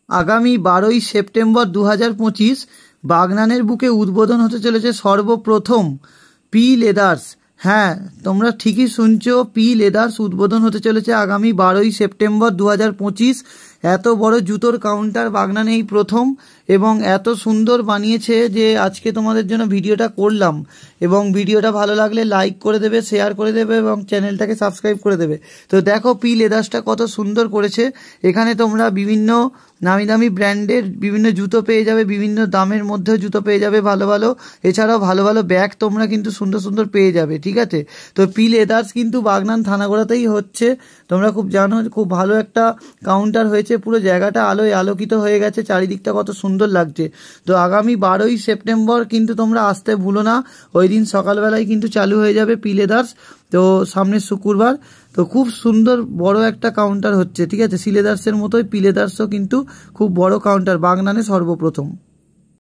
আগামী 12ই সেপ্টেম্বর 2025 বাগনানের বুকে উদ্বোধন হতে চলেছে সর্বপ্রথম পি লেদার্স। হ্যাঁ, তোমরা ঠিকই শুনছো, পি লেদার্স উদ্বোধন হতে চলেছে আগামী 12ই সেপ্টেম্বর 2025। এত বড় জুতোর কাউন্টার বাগনানে এই প্রথম, এবং এত সুন্দর বানিয়েছে যে আজকে তোমাদের জন্য ভিডিওটা করলাম। এবং ভিডিওটা ভালো লাগলে লাইক করে দেবে, শেয়ার করে দেবে এবং চ্যানেলটাকে সাবস্ক্রাইব করে দেবে। তো দেখো পি লেদার্সটা কত সুন্দর করেছে। এখানে তোমরা বিভিন্ন নামি দামি ব্র্যান্ডের বিভিন্ন জুতো পেয়ে যাবে, বিভিন্ন দামের মধ্যেও জুতো পেয়ে যাবে ভালো ভালো। এছাড়াও ভালো ভালো ব্যাগ তোমরা কিন্তু সুন্দর সুন্দর পেয়ে যাবে, ঠিক আছে। তো পি লেদার্স কিন্তু বাগনান থানাগোড়াতেই হচ্ছে, তোমরা খুব জানো। খুব ভালো একটা কাউন্টার হয়েছে, পুরো জায়গাটা আলোয় আলোকিত হয়ে গেছে, চারিদিকটা কত সুন্দর লাগছে। তো আগামী 12ই সেপ্টেম্বর কিন্তু তোমরা আসতে ভুলো না। ওই দিন সকালবেলায় কিন্তু চালু হয়ে যাবে পি লেদার্স, তো সামনের শুক্রবার। তো খুব সুন্দর বড় একটা কাউন্টার হচ্ছে, ঠিক আছে। সি লেদার্সের মতোই পি লেদার্সও কিন্তু খুব বড় কাউন্টার, বাগনানে সর্বপ্রথম।